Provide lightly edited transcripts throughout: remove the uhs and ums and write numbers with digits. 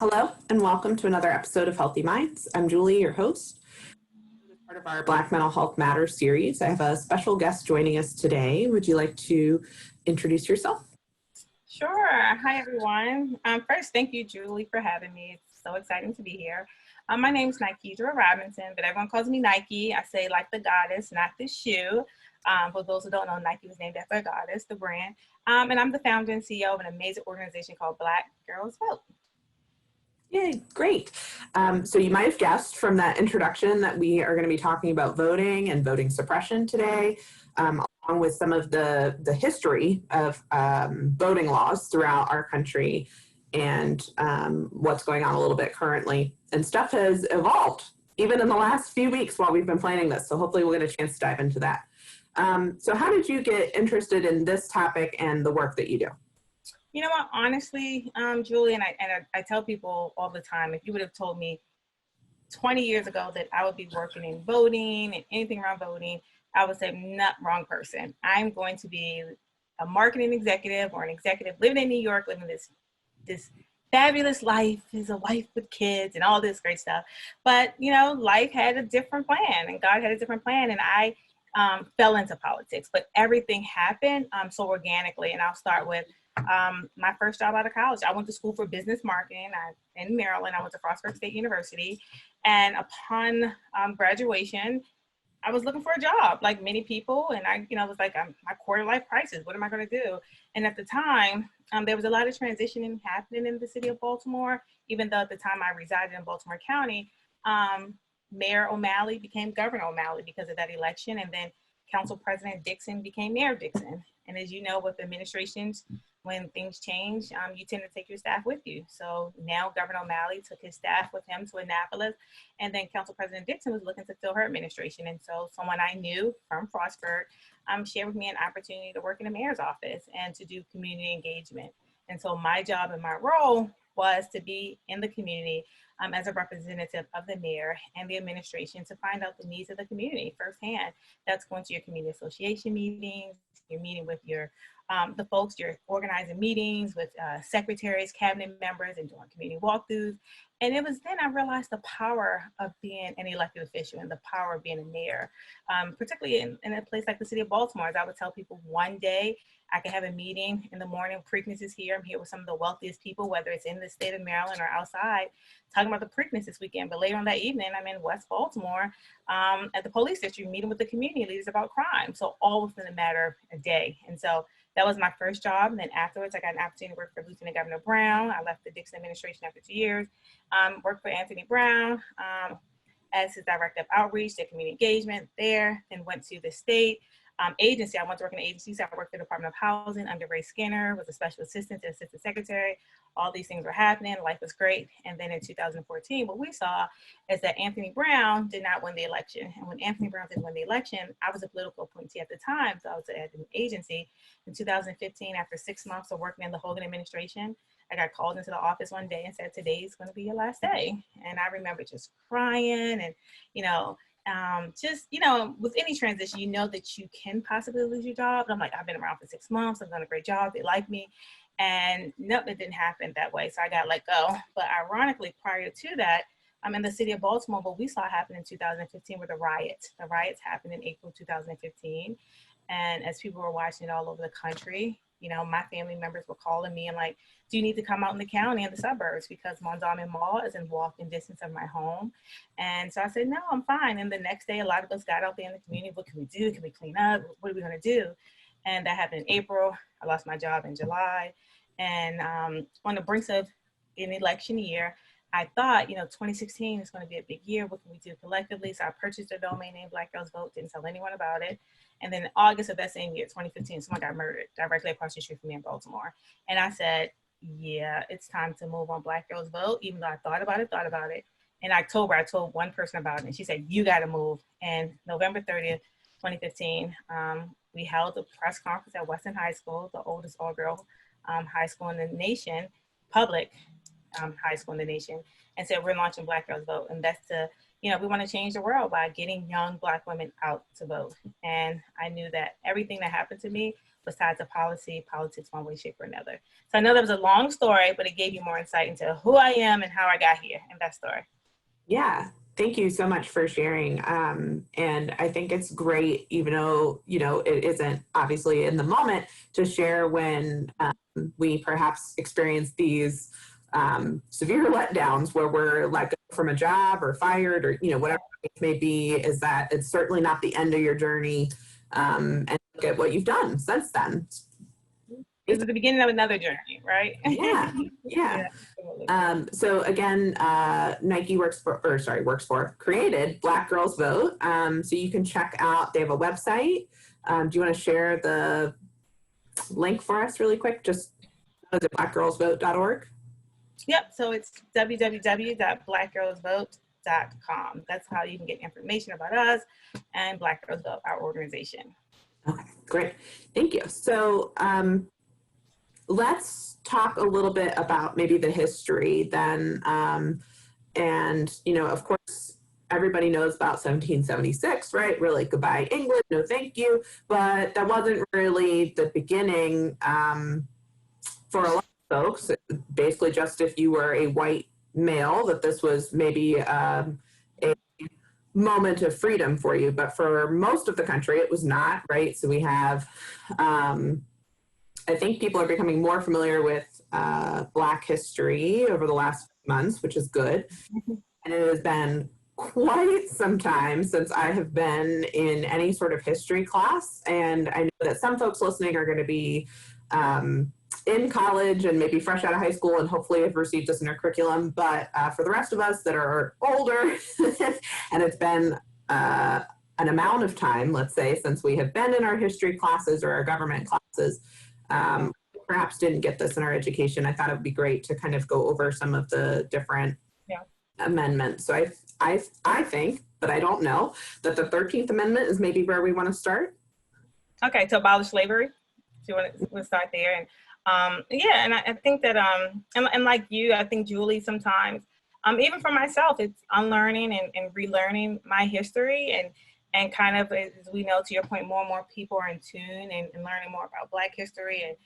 Hello, and welcome to another episode of Healthy Minds. I'm Julie, your host. As part of our Black Mental Health Matters series, I have a special guest joining us today. Would you like to introduce yourself? Sure. Hi, everyone. First, thank you, Julie, for having me. It's so exciting to be here. My name is Nykedra Robinson, but everyone calls me Nike. I say like the goddess, not the shoe. For those who don't know, Nike was named after a goddess, the brand. And I'm the founder and CEO of an amazing organization called Black Girls Vote. Yay, great. So you might have guessed from that introduction that we are going to be talking about voting and voting suppression today, along with some of the history of voting laws throughout our country and what's going on a little bit currently. And stuff has evolved even in the last few weeks while we've been planning this. So hopefully we'll get a chance to dive into that. So how did you get interested in this topic and the work that you do? You know what, honestly, Julie, and I tell people all the time, if you would have told me 20 years ago that I would be working in voting and anything around voting, I would say, not wrong person. I'm going to be a marketing executive or an executive living in New York, living this fabulous life as a wife with kids and all this great stuff. But, you know, life had a different plan and God had a different plan. And I fell into politics, but everything happened so organically. And I'll start with my first job out of college. I went to school for business marketing in Maryland. I went to Frostburg State University. And upon graduation, I was looking for a job like many people. And I, was like, my quarter life crisis. What am I going to do? And at the time, there was a lot of transitioning happening in the city of Baltimore, even though at the time I resided in Baltimore County. Mayor O'Malley became Governor O'Malley because of that election. And then Council President Dixon became Mayor Dixon. And as you know, with administrations, when things change, you tend to take your staff with you. So now Governor O'Malley took his staff with him to Annapolis, and then Council President Dixon was looking to fill her administration. And so someone I knew from Frostburg shared with me an opportunity to work in the mayor's office and to do community engagement. And so my job and my role was to be in the community as a representative of the mayor and the administration to find out the needs of the community firsthand. That's going to your community association meetings, you're meeting with your the folks, you're organizing meetings with secretaries, cabinet members, and doing community walkthroughs. And it was then I realized the power of being an elected official and the power of being a mayor, particularly in a place like the city of Baltimore. As I would tell people, one day I can have a meeting in the morning. Preakness is here. I'm here with some of the wealthiest people, whether it's in the state of Maryland or outside, talking about the Preakness this weekend. But later on that evening, I'm in West Baltimore at the police district, meeting with the community leaders about crime. So all within a matter of a day. And so that was my first job. And then afterwards, I got an opportunity to work for Lieutenant Governor Brown. I left the Dixon administration after 2 years. Worked for Anthony Brown as his director of outreach, did community engagement there, then went to the state agency. I went to work in the agency, so I worked for the Department of Housing under Ray Skinner, was a special assistant to assistant secretary. All these things were happening. Life was great. And then in 2014, what we saw is that Anthony Brown did not win the election. And when Anthony Brown didn't win the election, I was a political appointee at the time. So I was at an agency. In 2015, after 6 months of working in the Hogan administration, I got called into the office one day and said, today's going to be your last day. And I remember just crying and, with any transition, you know that you can possibly lose your job. And I'm like, I've been around for 6 months. I've done a great job. They like me. And nope, it didn't happen that way. So I got let go. But ironically, prior to that, I'm in the city of Baltimore, but we saw happen in 2015 with the riots. The riots happened in April 2015. And as people were watching it all over the country, my family members were calling me and like, do you need to come out in the county and the suburbs? Because Mondawmin Mall is in walking distance of my home. And so I said, no, I'm fine. And the next day, a lot of us got out there in the community. What can we do? Can we clean up? What are we going to do? And that happened in April. I lost my job in July. And on the brinks of an election year, I thought, 2016 is going to be a big year. What can we do collectively? So I purchased a domain name, Black Girls Vote, didn't tell anyone about it. And then in August of that same year, 2015, someone got murdered directly across the street from me in Baltimore. And I said, yeah, it's time to move on Black Girls Vote, even though I thought about it. In October, I told one person about it, and she said, you got to move. And November 30th, 2015, we held a press conference at Weston High School, the oldest all-girl high school in the nation, public high school in the nation, and said, we're launching Black Girls Vote. And that's we want to change the world by getting young Black women out to vote. And I knew that everything that happened to me besides the policy, politics one way, shape, or another. So I know that was a long story, but it gave you more insight into who I am and how I got here in that story. Yeah, thank you so much for sharing. And I think it's great, even though, you know, it isn't obviously in the moment, to share when we perhaps experience these severe letdowns where we're let go from a job or fired or, you know, whatever it may be, is that it's certainly not the end of your journey. And look at what you've done since then. This is the beginning of another journey, right? Yeah, yeah. So again, Nike created Black Girls Vote. So you can check out, they have a website. Do you want to share the link for us really quick? Just is it blackgirlsvote.org? Yep, so it's www.blackgirlsvote.com. That's how you can get information about us and Black Girls Vote, our organization. Okay, great. Thank you. So let's talk a little bit about maybe the history then. And, you know, of course, everybody knows about 1776, right? Really, goodbye, England, no thank you. But that wasn't really the beginning for a lot of folks. Basically, just if you were a white male, that this was maybe a moment of freedom for you. But for most of the country, it was not, right? So we have I think people are becoming more familiar with Black history over the last months, which is good. And it has been quite some time since I have been in any sort of history class. And I know that some folks listening are going to be in college and maybe fresh out of high school and hopefully have received this in their curriculum. But for the rest of us that are older, and it's been an amount of time, let's say, since we have been in our history classes or our government classes, perhaps didn't get this in our education. I thought it would be great to kind of go over some of the different amendments. So I think, but I don't know, that the 13th Amendment is maybe where we want to start. Okay, to abolish slavery. So you want to start there, and yeah, and I think that and like you, I think Julie, sometimes even for myself, it's unlearning and relearning my history and kind of, as we know, to your point, more and more people are in tune and learning more about Black history and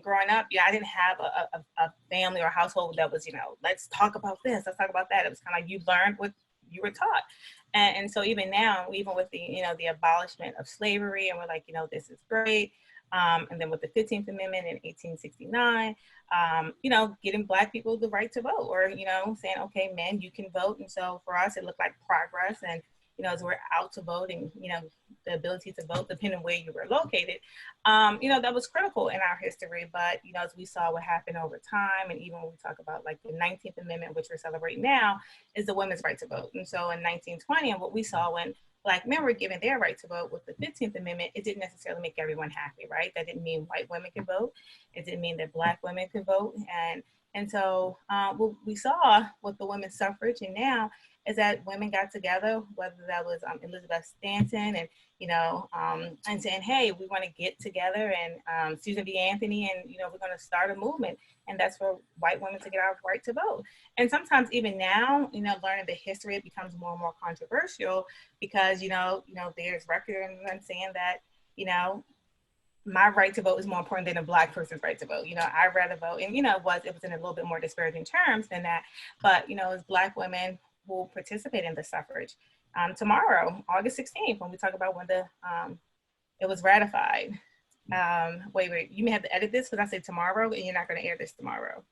growing up, I didn't have a family or household that was, let's talk about this, let's talk about that. It was kind of like you learned what you were taught. And so even now, even with the, the abolishment of slavery, and we're like, this is great. And then with the 15th Amendment in 1869, getting Black people the right to vote, or, saying, okay, men, you can vote. And so for us, it looked like progress. And, as we're out to vote and, the ability to vote, depending on where you were located, that was critical in our history. But, as we saw what happened over time, and even when we talk about like the 19th Amendment, which we're celebrating now, is the women's right to vote. And so in 1920, and what we saw when Black men were given their right to vote with the 15th Amendment, it didn't necessarily make everyone happy, right? That didn't mean white women could vote. It didn't mean that Black women could vote. And so what we saw with the women's suffrage and now is that women got together, whether that was Elizabeth Stanton and, and saying, hey, we want to get together, and Susan B. Anthony, and, we're going to start a movement. And that's for white women to get our right to vote. And sometimes even now, learning the history, it becomes more and more controversial because, there's record and saying that, my right to vote is more important than a Black person's right to vote. I'd rather vote. And, it was in a little bit more disparaging terms than that. But, as Black women will participate in the suffrage tomorrow, August 16th, when we talk about when it was ratified. Wait, you may have to edit this because I said tomorrow and you're not going to air this tomorrow,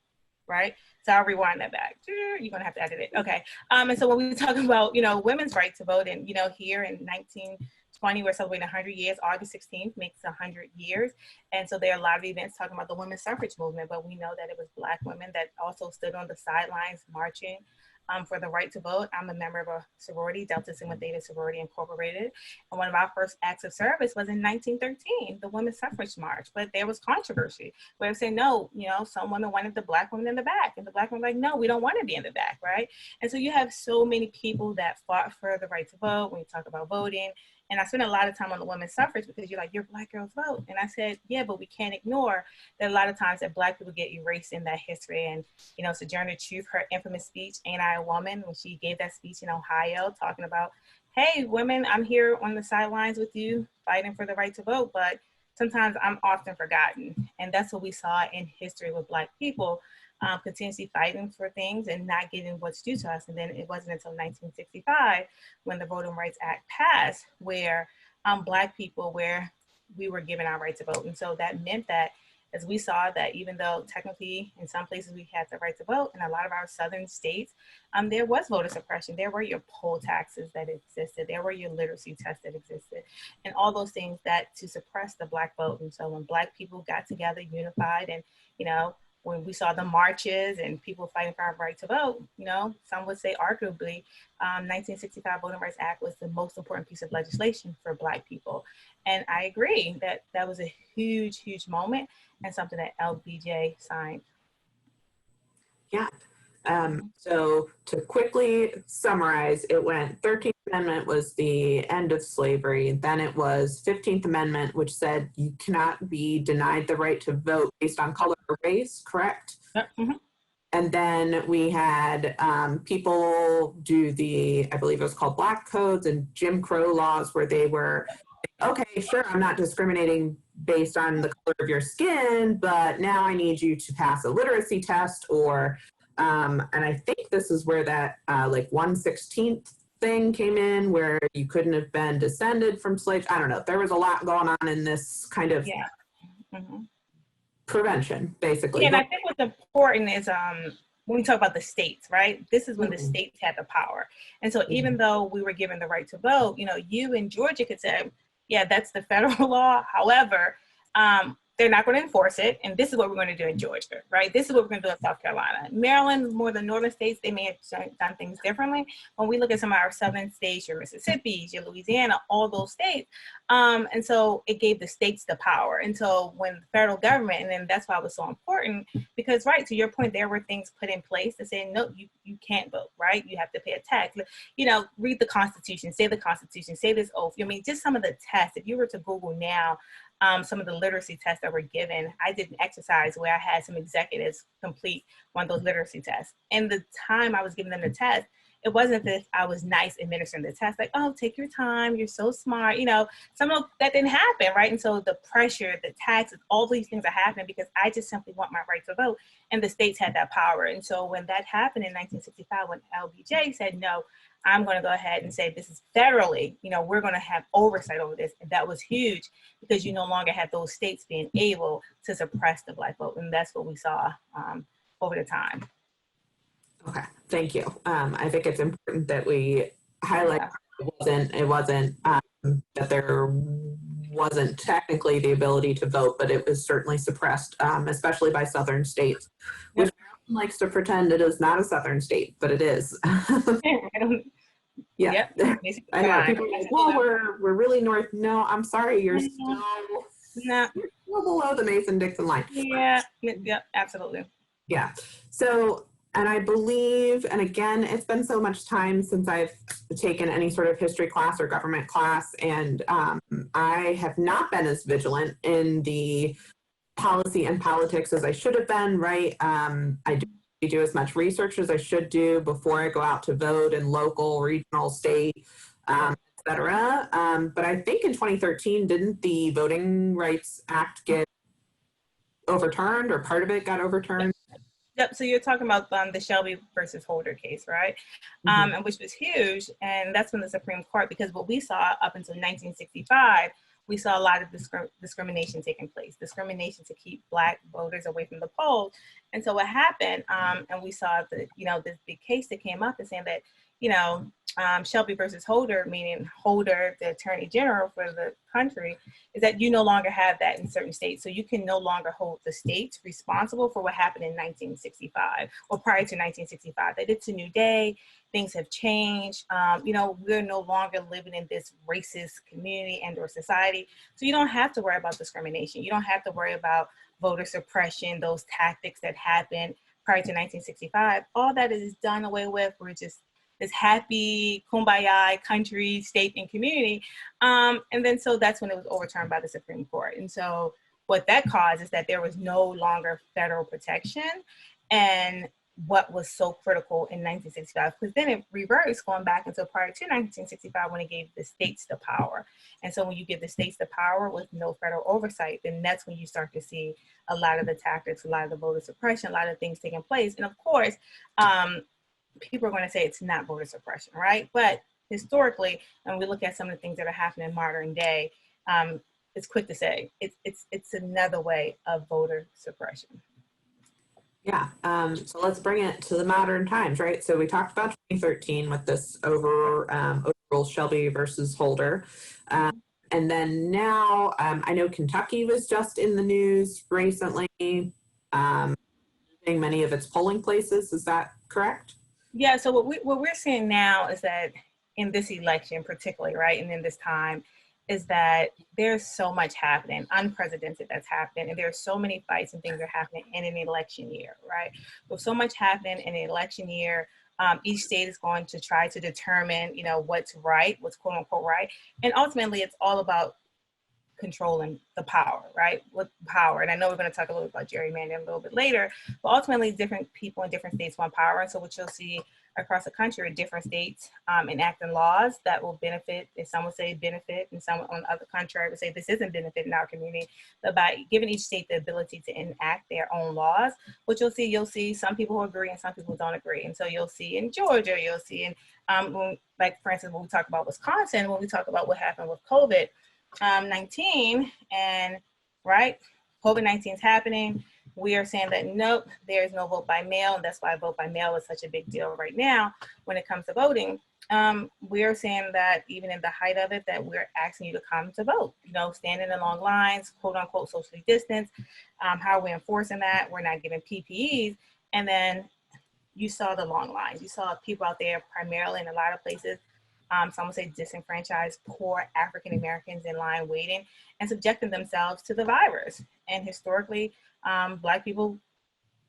right? So I'll rewind that back. You're going to have to edit it. Okay. And so when we talk about, women's right to vote, and, here in 1920, we're celebrating 100 years. August 16th makes 100 years. And so there are a lot of events talking about the women's suffrage movement, but we know that it was Black women that also stood on the sidelines marching for the right to vote. I'm a member of a sorority, Delta Sigma Theta Sorority Incorporated. And one of our first acts of service was in 1913, the Women's Suffrage March. But there was controversy where they say, no, some women wanted the Black women in the back. And the Black women were like, no, we don't want to be in the back, right? And so you have so many people that fought for the right to vote when you talk about voting. And I spent a lot of time on the women's suffrage because you're like, you're Black girls vote. And I said, yeah, but we can't ignore that a lot of times that Black people get erased in that history. And, Sojourner Truth, her infamous speech, Ain't I a Woman, when she gave that speech in Ohio, talking about, hey, women, I'm here on the sidelines with you fighting for the right to vote, but sometimes I'm often forgotten. And that's what we saw in history with Black people, continuously fighting for things and not getting what's due to us. And then it wasn't until 1965 when the Voting Rights Act passed where Black people, where we were given our right to vote. And so that meant that as we saw that even though technically in some places we had the right to vote, in a lot of our southern states, there was voter suppression. There were your poll taxes that existed. There were your literacy tests that existed, and all those things that to suppress the Black vote. And so when Black people got together, unified, and when we saw the marches and people fighting for our right to vote, some would say arguably 1965 Voting Rights Act was the most important piece of legislation for Black people. And I agree that that was a huge, huge moment and something that LBJ signed. Yeah. So to quickly summarize, it went 13th Amendment was the end of slavery. Then it was 15th Amendment, which said you cannot be denied the right to vote based on color or race, correct? Mm-hmm. And then we had people do I believe it was called Black Codes and Jim Crow laws, where they were, okay, sure, I'm not discriminating based on the color of your skin, but now I need you to pass a literacy test, or, and I think this is where that like 1/16 thing came in, where you couldn't have been descended from slaves. I don't know. There was a lot going on in this kind of prevention, basically. Yeah, and I think what's important is when we talk about the states, right? This is when the states had the power. And so even though we were given the right to vote, you in Georgia could say, yeah, that's the federal law. However, they're not going to enforce it. And this is what we're going to do in Georgia, right? This is what we're going to do in South Carolina. Maryland, more the northern states, they may have done things differently. When we look at some of our southern states, your Mississippi, your Louisiana, all those states. And so it gave the states the power. And so when the federal government, and then that's why it was so important, because, right, to your point, there were things put in place that say, no, you can't vote, right? You have to pay a tax. Read the Constitution, say this oath. Just some of the tests, if you were to Google now, some of the literacy tests that were given. I did an exercise where I had some executives complete one of those literacy tests. And the time I was giving them the test, it wasn't that I was nice administering the test, like, oh, take your time, you're so smart. Some of that didn't happen, right? And so the pressure, the taxes, all these things are happening because I just simply want my right to vote. And the states had that power. And so when that happened in 1965, when LBJ said, no, I'm going to go ahead and say this is federally, we're going to have oversight over this. And that was huge because you no longer had those states being able to suppress the Black vote. And that's what we saw over the time. Okay, thank you. I think it's important that we highlight it wasn't that there wasn't technically the ability to vote, but it was certainly suppressed, especially by southern states, which likes to pretend it is not a southern state, but it is. Yeah, I know. People are like, well, we're really north. No, I'm sorry, you're still below the Mason-Dixon line. Yeah, absolutely. Yeah. So, and I believe, and again, it's been so much time since I've taken any sort of history class or government class, and I have not been as vigilant in the policy and politics as I should have been, right? I do as much research as I should do before I go out to vote in local, regional, state, et cetera. But I think in 2013, didn't the Voting Rights Act get overturned, or part of it got overturned? Yep. So you're talking about the Shelby versus Holder case, right? And which was huge. And that's when the Supreme Court, because what we saw up until 1965, we saw a lot of discrimination taking place, discrimination to keep Black voters away from the polls. And so what happened, and we saw this big case that came up and saying that, Shelby versus Holder, meaning Holder, the Attorney General for the country, is that you no longer have that in certain states. So you can no longer hold the states responsible for what happened in 1965 or prior to 1965. That it's a new day. Things have changed. We're no longer living in this racist community and or society. So you don't have to worry about discrimination. You don't have to worry about voter suppression, those tactics that happened prior to 1965. All that is done away with. We're just this happy kumbaya country, state, and community. And then so that's when it was overturned by the Supreme Court. And so what that caused is that there was no longer federal protection. And what was so critical in 1965, because then it reversed going back until prior to 1965 when it gave the states the power. And so when you give the states the power with no federal oversight, then that's when you start to see a lot of the tactics, a lot of the voter suppression, a lot of things taking place. And of course, people are going to say it's not voter suppression, right? But historically, when we look at some of the things that are happening in modern day, it's quick to say it's another way of voter suppression. Yeah, so let's bring it to the modern times, right? So we talked about 2013 with this overrule Shelby versus Holder. And then now, I know Kentucky was just in the news recently, many of its polling places. Is that correct? Yeah, so what we're seeing now is that in this election particularly, right, and in this time, is that there's so much happening, unprecedented that's happening, and there's so many fights and things that are happening in an election year, right? With so much happening in an election year, each state is going to try to determine, you know, what's right, what's quote unquote right, and ultimately it's all about controlling the power, right? With power. And I know we're going to talk a little about gerrymandering a little bit later, but ultimately different people in different states want power. And so what you'll see across the country are different states enacting laws that will benefit, and some will say benefit, and some on the other contrary would say this isn't benefiting our community. But by giving each state the ability to enact their own laws, what you'll see some people who agree and some people don't agree. And so you'll see in Georgia, you'll see in, like for instance, when we talk about Wisconsin, when we talk about what happened with COVID, 19 and right, COVID-19 is happening. We are saying that nope, there is no vote by mail, and that's why vote by mail is such a big deal right now when it comes to voting. We are saying that even in the height of it, that we're asking you to come to vote. You know, standing in long lines, quote unquote, socially distance. How are we enforcing that? We're not giving PPEs, and then you saw the long lines. You saw people out there primarily in a lot of places. Some would say disenfranchised, poor African Americans in line waiting and subjecting themselves to the virus. And historically, Black people,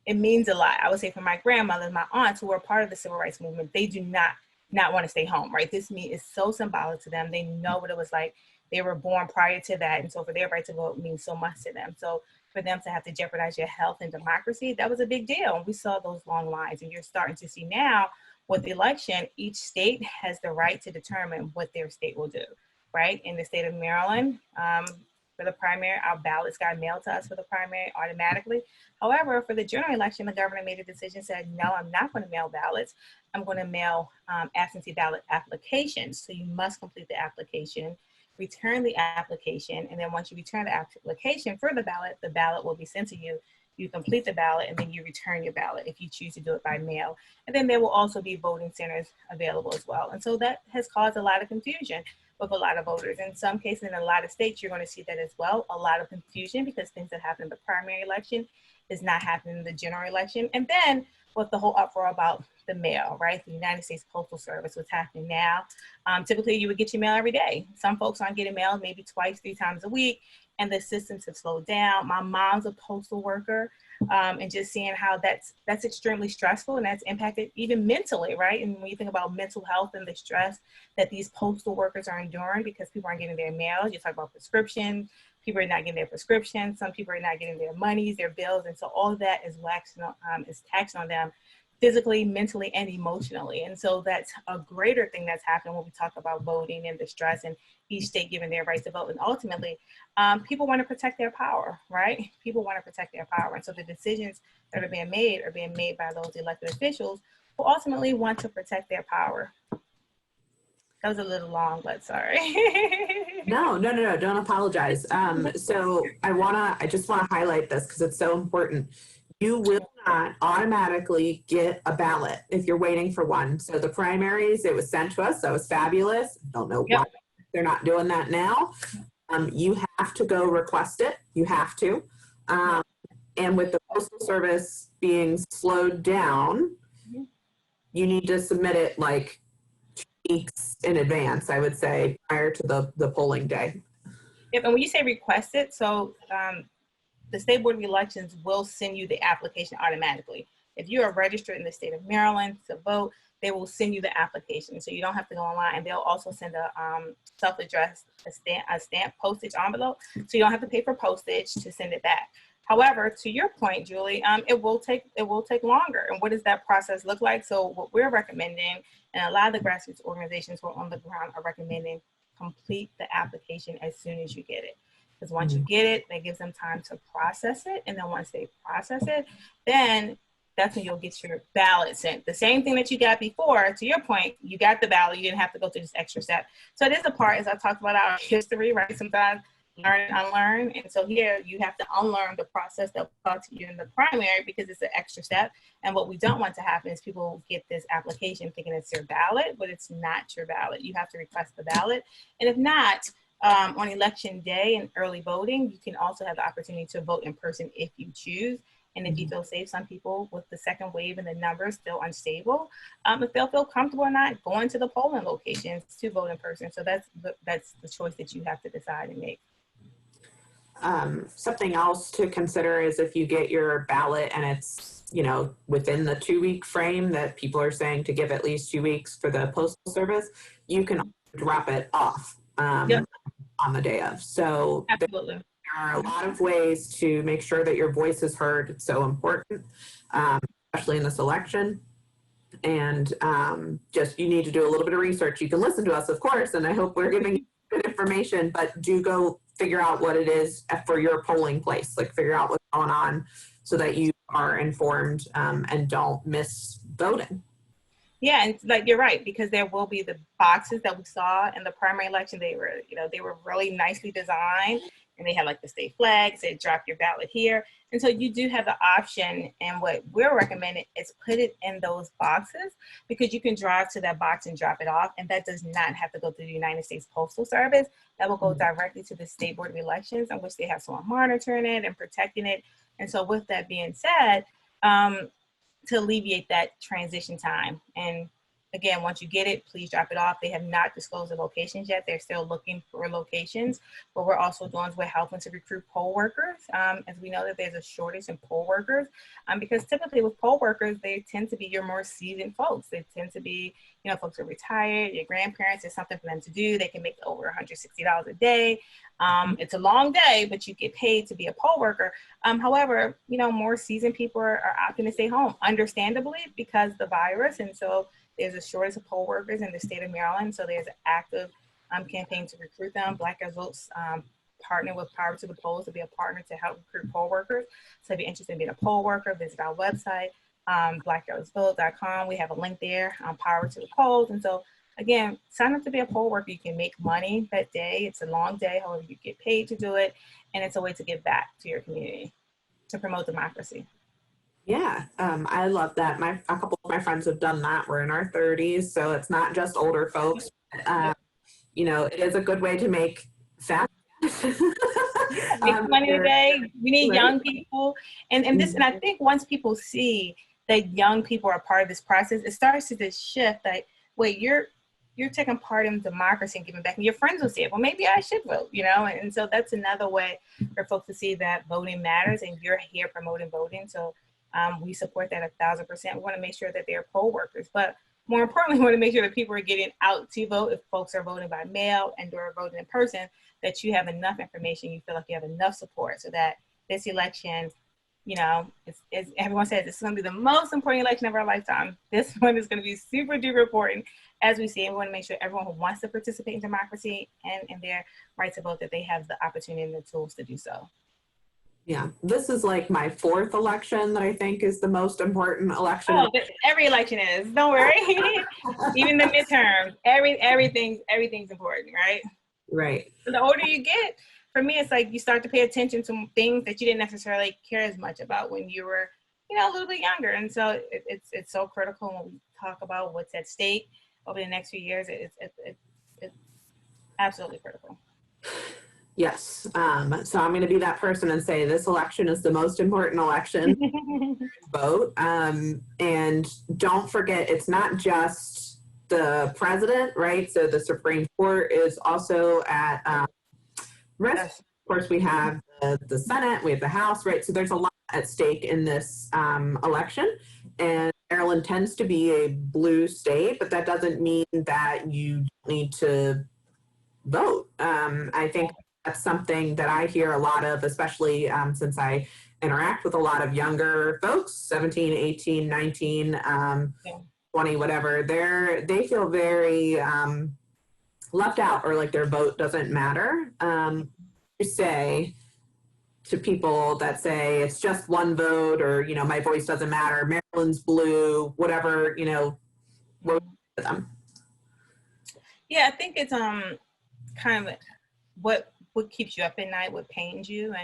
it means a lot. I would say for my grandmother, my aunts who were part of the civil rights movement, they do not want to stay home, right? This mean is so symbolic to them. They know what it was like. They were born prior to that. And so for their right to vote means so much to them. So for them to have to jeopardize your health and democracy, that was a big deal. And we saw those long lines, and you're starting to see now with the election, each state has the right to determine what their state will do, right? In the state of Maryland, for the primary, our ballots got mailed to us for the primary automatically. However, for the general election, the governor made a decision, said, no, I'm not going to mail ballots. I'm going to mail absentee ballot applications. So you must complete the application, return the application, and then once you return the application for the ballot will be sent to you. You complete the ballot, and then you return your ballot if you choose to do it by mail. And then there will also be voting centers available as well. And so that has caused a lot of confusion with a lot of voters. In some cases, in a lot of states, you're going to see that as well. A lot of confusion because things that happen in the primary election is not happening in the general election. And then with the whole uproar about the mail, right? The United States Postal Service, what's happening now. Typically, you would get your mail every day. Some folks aren't getting mail maybe twice, 3 times a week, and the systems have slowed down. My mom's a postal worker, and just seeing how that's extremely stressful, and that's impacted even mentally, right? And when you think about mental health and the stress that these postal workers are enduring because people aren't getting their mail, you talk about prescriptions, people are not getting their prescriptions, some people are not getting their monies, their bills, and so all of that is taxing on them physically, mentally, and emotionally. And so that's a greater thing that's happened when we talk about voting and the stress and each state giving their right to vote. And ultimately, people want to protect their power, right? People want to protect their power. And so the decisions that are being made by those elected officials who ultimately want to protect their power. That was a little long, but sorry. No, don't apologize. So I just want to highlight this because it's so important. You will not automatically get a ballot if you're waiting for one. So the primaries, it was sent to us. That was fabulous. Don't know why they're not doing that now. You have to go request it. You have to. And with the Postal Service being slowed down, you need to submit it like 2 weeks in advance, I would say, prior to the polling day. Yep, and when you say request it, so the State Board of Elections will send you the application automatically. If you are registered in the state of Maryland to vote, they will send you the application. So you don't have to go online, and they'll also send a self-addressed, a stamp postage envelope. So you don't have to pay for postage to send it back. However, to your point, Julie, it will take longer. And what does that process look like? So what we're recommending, and a lot of the grassroots organizations who are on the ground are recommending, complete the application as soon as you get it. Because once you get it, that gives them time to process it. And then once they process it, then that's when you'll get your ballot sent. The same thing that you got before, to your point, you got the ballot, you didn't have to go through this extra step. So it is a part, as I talked about our history, right? Sometimes learn and unlearn. And so here you have to unlearn the process that we taught to you in the primary because it's an extra step. And what we don't want to happen is people get this application thinking it's your ballot, but it's not your ballot. You have to request the ballot. And if not, on election day and early voting, you can also have the opportunity to vote in person if you choose. And if you feel safe, some people with the second wave and the numbers still unstable, if they'll feel comfortable or not going to the polling locations to vote in person. So that's the choice that you have to decide and make. Something else to consider is if you get your ballot and it's, you know, within the 2-week frame that people are saying to give at least 2 weeks for the postal service, you can drop it off on the day of. So absolutely. There are a lot of ways to make sure that your voice is heard. It's so important, especially in this election. And just, you need to do a little bit of research. You can listen to us, of course, and I hope we're giving you good information, but do go figure out what it is for your polling place. Like, figure out what's going on so that you are informed and don't miss voting. Yeah, and like you're right, because there will be the boxes that we saw in the primary election. They were really nicely designed, and they had like the state flag, said drop your ballot here. And so you do have the option, and what we're recommending is put it in those boxes, because you can drive to that box and drop it off, and that does not have to go through the United States Postal Service. That will go directly to the State Board of Elections, in which they have someone monitoring it and protecting it. And so with that being said, to alleviate that transition time. And again, once you get it, please drop it off. They have not disclosed the locations yet. They're still looking for locations. What we're also doing is we're helping to recruit poll workers, as we know that there's a shortage in poll workers, because typically with poll workers, they tend to be your more seasoned folks. They tend to be, you know, folks who are retired, your grandparents. It's something for them to do. They can make over $160 a day. It's a long day, but you get paid to be a poll worker. However, you know, more seasoned people are opting to stay home, understandably, because the virus. And so there's a shortage of poll workers in the state of Maryland. So there's an active campaign to recruit them. Black Girls Vote partner with Power to the Polls to be a partner to help recruit poll workers. So if you're interested in being a poll worker, visit our website, blackgirlsvote.com. We have a link there, Power to the Polls. And so again, sign up to be a poll worker. You can make money that day. It's a long day, however, you get paid to do it. And it's a way to give back to your community, to promote democracy. Yeah, I love that. A couple of my friends have done that. We're in our 30s, so it's not just older folks. You know, it is a good way to make fast. Make money today. We need young people, and I think once people see that young people are part of this process, it starts to just shift. Like, wait, you're taking part in democracy and giving back, and your friends will see it. Well, maybe I should vote, you know. And so that's another way for folks to see that voting matters, and you're here promoting voting. So we support that 1,000%. We want to make sure that they're poll workers, but more importantly, we want to make sure that people are getting out to vote. If folks are voting by mail and or voting in person, that you have enough information, you feel like you have enough support, so that this election, you know, as everyone says, it's going to be the most important election of our lifetime. This one is going to be super duper important, as we see. And we want to make sure everyone who wants to participate in democracy and in their right to vote, that they have the opportunity and the tools to do so. Yeah, this is like my 4th election that I think is the most important election. Oh, every election is. Don't worry. Even the midterms, everything's important, right? Right. So the older you get, for me, it's like you start to pay attention to things that you didn't necessarily care as much about when you were, you know, a little bit younger. And so it's so critical when we talk about what's at stake over the next few years. It's absolutely critical. Yes. So I'm going to be that person and say this election is the most important election. Vote. And don't forget, it's not just the president, right? So the Supreme Court is also at risk. Yes. Of course, we have the Senate, we have the House, right? So there's a lot at stake in this election. And Maryland tends to be a blue state, but that doesn't mean that you need to vote. I think that's something that I hear a lot of, especially since I interact with a lot of younger folks, 17, 18, 19, Yeah. 20, whatever. They feel very left out, or like their vote doesn't matter. You say to people that say it's just one vote, or, you know, my voice doesn't matter, Maryland's blue, whatever, you know, what to them? Yeah, I think it's kind of what keeps you up at night, what pains you,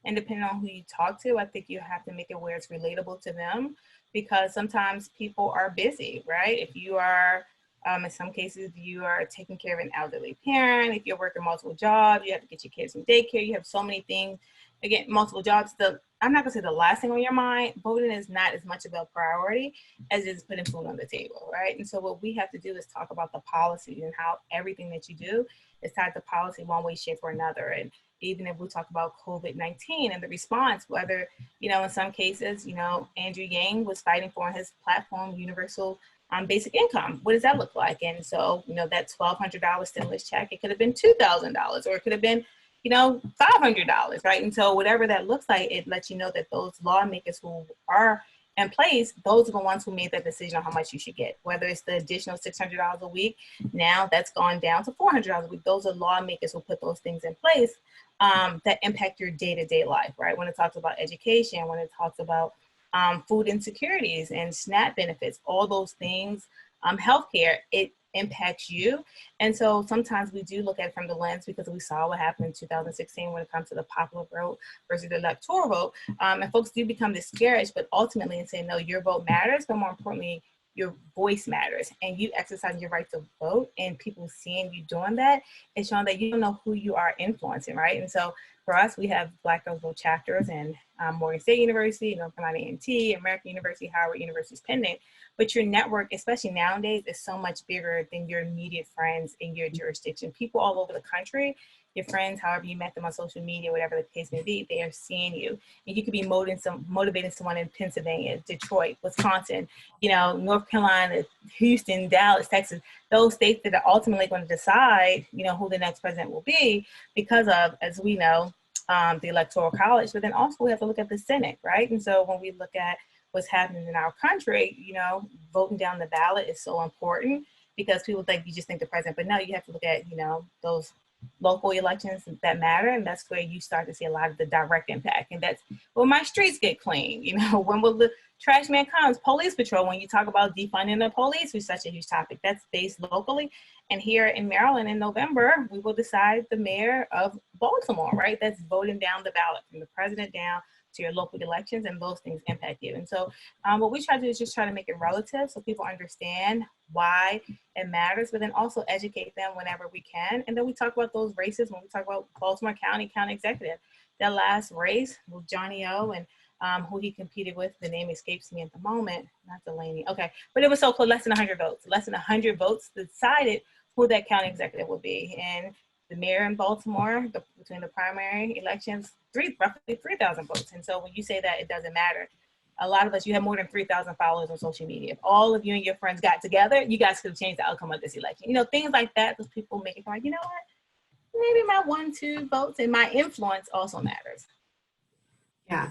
and depending on who you talk to, I think you have to make it where it's relatable to them, because sometimes people are busy, right? If you are in some cases you are taking care of an elderly parent, if you're working multiple jobs, you have to get your kids from daycare, you have so many things, again, multiple jobs. I'm not gonna say the last thing on your mind, voting is not as much of a priority as it is putting food on the table, right? And so what we have to do is talk about the policy and how everything that you do is tied to policy one way, shape, or another. And even if we talk about COVID-19 and the response, whether, you know, in some cases, you know, Andrew Yang was fighting for on his platform universal basic income. What does that look like? And so, you know, that $1,200 stimulus check, it could have been $2,000, or it could have been, you know, $500, right? And so whatever that looks like, it lets you know that those lawmakers who are in place, those are the ones who made that decision on how much you should get, whether it's the additional $600 a week, now that's gone down to $400 a week. Those are lawmakers who put those things in place that impact your day-to-day life, right? When it talks about education, when it talks about food insecurities and SNAP benefits, all those things, healthcare, it impacts you. And so sometimes we do look at it from the lens, because we saw what happened in 2016 when it comes to the popular vote versus the electoral vote. And folks do become discouraged, but ultimately in saying, no, your vote matters, but more importantly, your voice matters, and you exercising your right to vote, and people seeing you doing that, it's showing that you don't know who you are influencing, right? And so for us, we have Black Girls Vote chapters in Morgan State University, North Carolina A&T, American University, Howard University's pending. But your network, especially nowadays, is so much bigger than your immediate friends in your jurisdiction. People all over the country, your friends, however you met them on social media, whatever the case may be, they are seeing you. And you could be motivating someone in Pennsylvania, Detroit, Wisconsin, you know, North Carolina, Houston, Dallas, Texas, those states that are ultimately going to decide, you know, who the next president will be, because of, as we know, the Electoral College. But then also we have to look at the Senate, right? And so when we look at what's happening in our country, you know, voting down the ballot is so important, because people think you just think the president, but no, you have to look at, you know, those local elections that matter, and that's where you start to see a lot of the direct impact. And that's when my streets get clean, you know, when will the trash man comes, police patrol, when you talk about defunding the police, which is such a huge topic, that's based locally. And here in Maryland in November, we will decide the mayor of Baltimore, right? That's voting down the ballot from the president down to your local elections, and those things impact you. And so what we try to do is just try to make it relative so people understand why it matters, but then also educate them whenever we can. And then we talk about those races when we talk about Baltimore County executive. That last race with Johnny O and who he competed with, the name escapes me at the moment, not Delaney. Okay, but it was so close, less than 100 votes. Less than 100 votes decided who that county executive will be. And the mayor in Baltimore, between the primary elections, roughly 3,000 votes. And so when you say that it doesn't matter, a lot of us, you have more than 3,000 followers on social media. If all of you and your friends got together, you guys could have changed the outcome of this election. You know, things like that, those people make it like, you know what, maybe my 1-2 votes and my influence also matters. Yeah,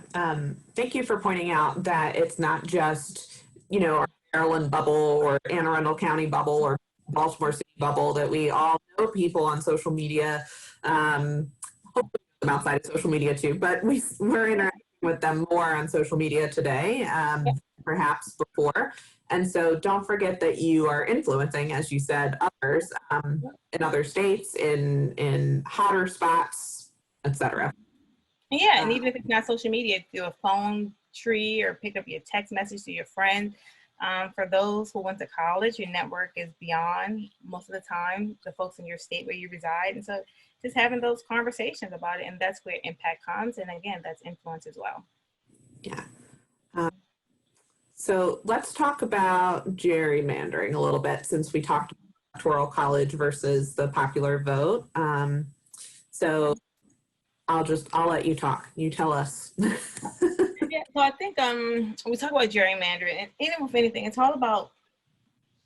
thank you for pointing out that it's not just, you know, our Maryland bubble or Anne Arundel County bubble or Baltimore City bubble, that we all know people on social media, hopefully outside of social media too, but we're interacting with them more on social media today, perhaps before. And so don't forget that you are influencing, as you said, others in other states, in hotter spots, etc. Yeah, and even if it's not social media, do a phone tree or pick up your text message to your friend. For those who went to college, your network is beyond, most of the time, the folks in your state where you reside. And so just having those conversations about it, and that's where impact comes. And again, that's influence as well. Yeah. So let's talk about gerrymandering a little bit, since we talked about electoral college versus the popular vote. So I'll let you talk. You tell us. Yeah, so I think we talk about gerrymandering, and even with anything, it's all about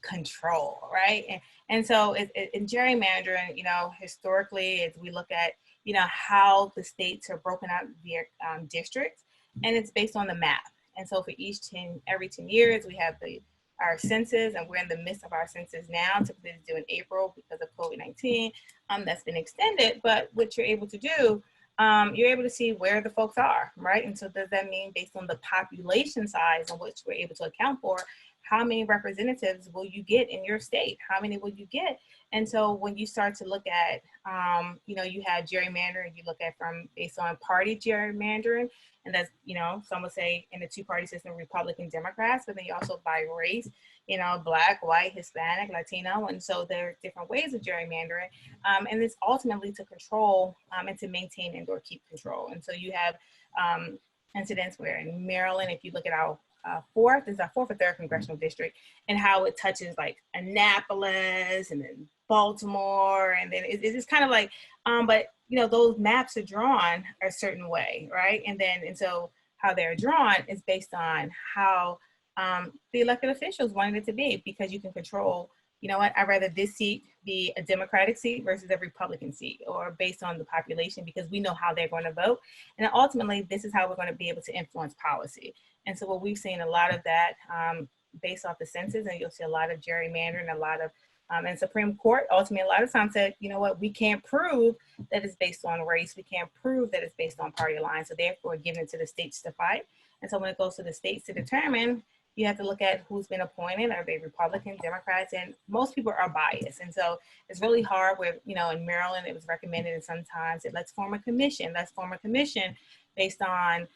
control, right? And so in gerrymandering, you know, historically, as we look at, you know, how the states are broken out their districts, and it's based on the map. And so for every 10 years, we have our census, and we're in the midst of our census now. Typically it's due in April because of COVID-19. That's been extended, but what you're able to do, you're able to see where the folks are, right? And so does that mean based on the population size on which we're able to account for, how many representatives will you get in your state? How many will you get? And so when you start to look at, you have gerrymandering, you look at based on party gerrymandering, and that's, some would say in the two-party system, Republican, Democrats, but then you also by race, Black, white, Hispanic, Latino. And so there are different ways of gerrymandering. And it's ultimately to control and to maintain and/or keep control. And so you have incidents where in Maryland, if you look at our fourth or third congressional district, and how it touches like Annapolis and then Baltimore, and then it's kind of like, but those maps are drawn a certain way, right? And so how they're drawn is based on how the elected officials wanted it to be, because you can control, I'd rather this seat be a Democratic seat versus a Republican seat, or based on the population, because we know how they're going to vote. And ultimately, this is how we're going to be able to influence policy. And so what we've seen a lot of that based off the census, and you'll see a lot of gerrymandering, a lot of, and Supreme Court ultimately a lot of times said, we can't prove that it's based on race. We can't prove that it's based on party lines. So therefore giving it to the states to fight. And so when it goes to the states to determine, you have to look at who's been appointed. Are they Republicans, Democrats? And most people are biased. And so it's really hard with, in Maryland, it was recommended, and sometimes let's form a commission based on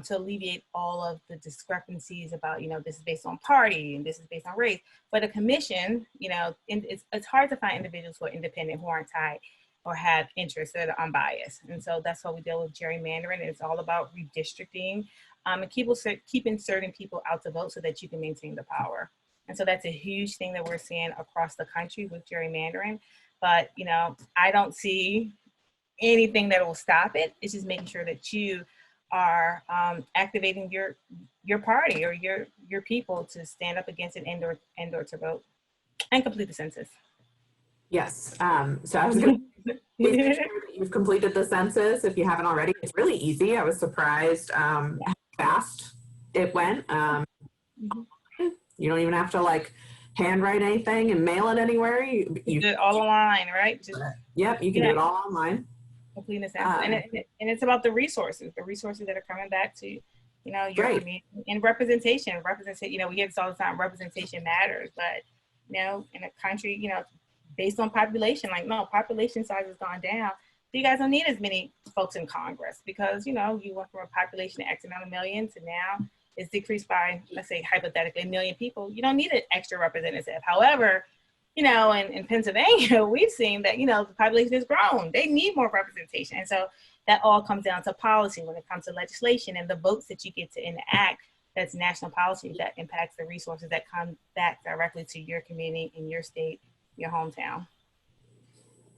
to alleviate all of the discrepancies about, this is based on party and this is based on race. But a commission, it's hard to find individuals who are independent, who aren't tied or have interests that are unbiased. And so that's why we deal with gerrymandering. It's all about redistricting and keep inserting people out to vote so that you can maintain the power. And so that's a huge thing that we're seeing across the country with gerrymandering. But, I don't see anything that will stop it. It's just making sure that you are activating your party or your people to stand up against it and/or to vote and complete the census. Yes. So I was going to make sure that you've completed the census if you haven't already. It's really easy. I was surprised how fast it went. You don't even have to handwrite anything and mail it anywhere. You do it all online, right? Yep, you can do it all online. Completing the census. And it's about the resources that are coming back to, your community, and representation. We hear this all the time, representation matters, but, in a country, based on population, population size has gone down. So you guys don't need as many folks in Congress, because, you went from a population of X amount of million to now it's decreased by, let's say, hypothetically, 1 million people. You don't need an extra representative. However, in Pennsylvania, we've seen that, the population has grown. They need more representation. And so that all comes down to policy when it comes to legislation and the votes that you get to enact. That's national policy that impacts the resources that come back directly to your community, in your state, your hometown.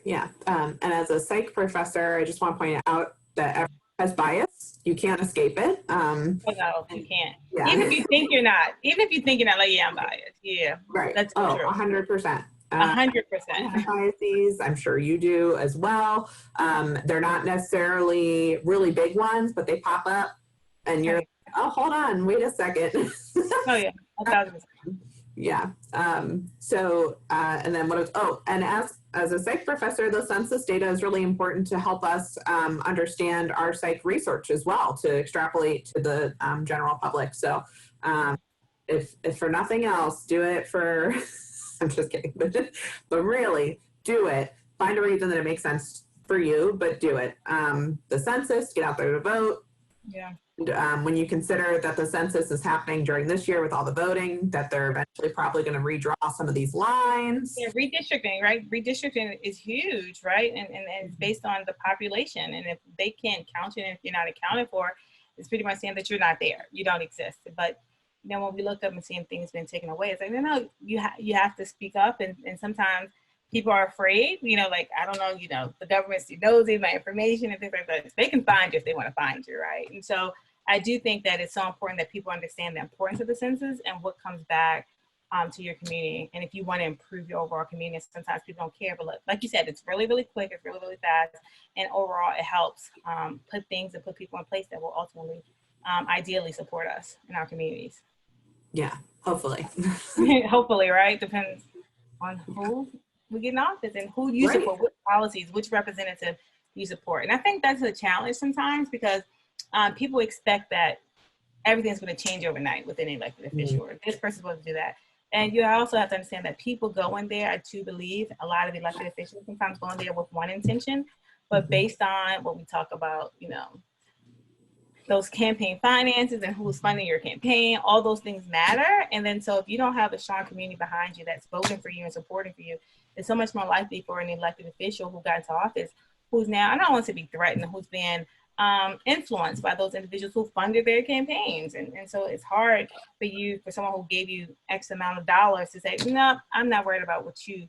Yeah. And as a psych professor, I just want to point out that everyone has bias. You can't escape it. No, you can't. Yeah. Even if you think you're not, I'm biased. Yeah. Right. That's true. 100%. 100%. Biases, I'm sure you do as well. They're not necessarily really big ones, but they pop up and you're like, oh, hold on, wait a second. Oh yeah, 1,000%. Yeah. And then and as a psych professor, the census data is really important to help us understand our psych research as well, to extrapolate to the general public. So if for nothing else, do it for, I'm just kidding, but really do it. Find a reason that it makes sense for you, but do it. The census, get out there to vote. Yeah. And, when you consider that the census is happening during this year with all the voting, that they're eventually probably going to redraw some of these lines. Yeah, redistricting, right? Redistricting is huge, right? And it's based on the population. And if they can't count you, and if you're not accounted for, it's pretty much saying that you're not there. You don't exist. But when we look up and seeing things being taken away, it's like, no, you have to speak up. And sometimes people are afraid, I don't know, the government knows my information and things like that. They can find you if they want to find you, right? And so I do think that it's so important that people understand the importance of the census and what comes back to your community. And if you want to improve your overall community, sometimes people don't care, but like you said, it's really, really quick, it's really, really fast. And overall, it helps put people in place that will ultimately ideally support us in our communities. Yeah, hopefully. Hopefully, right? Depends on who we get in office and who you Right. support, which policies, which representative you support. And I think that's a challenge sometimes because people expect that everything's going to change overnight with an elected official, or this person's supposed to do that. And you also have to understand that people go in there, I do believe a lot of elected officials sometimes go in there with one intention, but based on what we talk about, you know, those campaign finances and who's funding your campaign, all those things matter. And then so if you don't have a strong community behind you that's voting for you and supporting for you, it's so much more likely for an elected official who got into office, who's now, I don't want to be threatened, who's been influenced by those individuals who funded their campaigns. And so it's hard for you, for someone who gave you X amount of dollars to say, no, I'm not worried about what you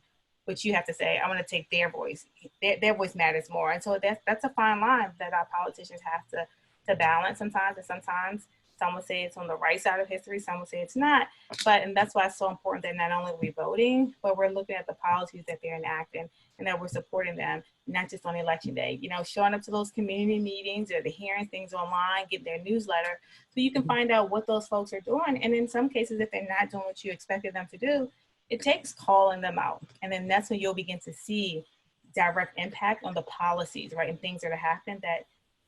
have to say. I want to take their voice. Their voice matters more. And so that's a fine line that our politicians have to balance sometimes. And sometimes some will say it's on the right side of history, some will say it's not. And that's why it's so important that not only are we voting, but we're looking at the policies that they're enacting and that we're supporting them, not just on election day. You know, showing up to those community meetings or the hearing things online, get their newsletter, so you can find out what those folks are doing. And in some cases, if they're not doing what you expected them to do, it takes calling them out. And then that's when you'll begin to see direct impact on the policies, right? And things that are happening that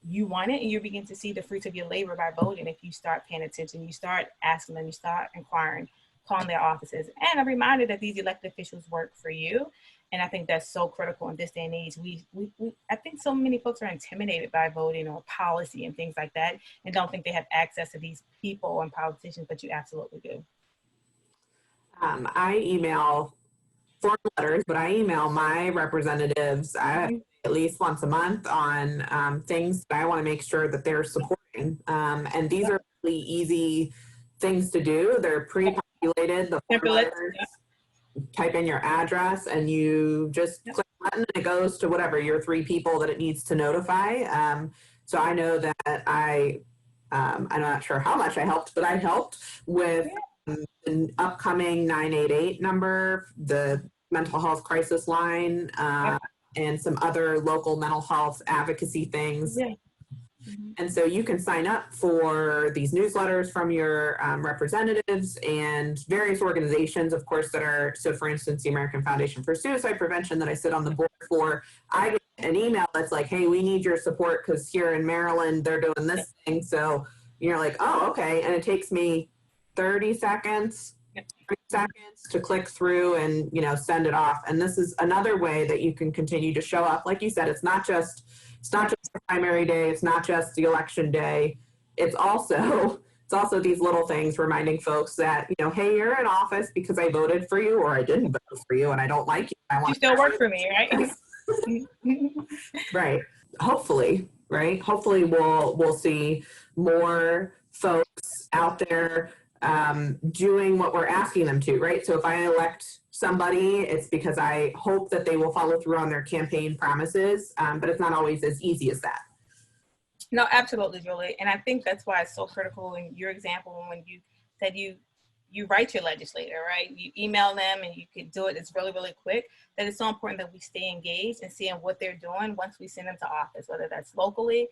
you want it, and you begin to see the fruits of your labor by voting. If you start paying attention, you start asking them, you start inquiring, calling their offices, and a reminder that these elected officials work for you. And I think that's so critical in this day and age. I think so many folks are intimidated by voting or policy and things like that, and don't think they have access to these people and politicians, but you absolutely do. I email form letters, but I email my representatives at least once a month on things that I want to make sure that they're supporting. And these are really easy things to do. They're pre-populated. The form letters, type in your address, and you just click a button, and it goes to whatever your 3 people that it needs to notify. So I know that I'm not sure how much I helped, but I helped with an upcoming 988 number, the mental health crisis line, and some other local mental health advocacy things. Yeah. And so you can sign up for these newsletters from your representatives and various organizations, of course, that are, so for instance, the American Foundation for Suicide Prevention that I sit on the board for, I get an email that's like, hey, we need your support because here in Maryland, they're doing this thing. So you're like, oh, okay. And it takes me 30 seconds to click through and, you know, send it off. And this is another way that you can continue to show up. Like you said, it's not just the primary day. It's not just the election day. It's also these little things reminding folks that, you know, hey, you're in office because I voted for you, or I didn't vote for you and I don't like you. I want you still work for me, right? Right. Hopefully, right? Hopefully we'll see more folks out there doing what we're asking them to, right? So if I elect somebody, it's because I hope that they will follow through on their campaign promises, but it's not always as easy as that. No, absolutely, Julie. And I think that's why it's so critical in your example when you said you write your legislator, right? You email them and you can do it. It's really, really quick. That it's so important that we stay engaged and seeing what they're doing once we send them to office, whether that's locally,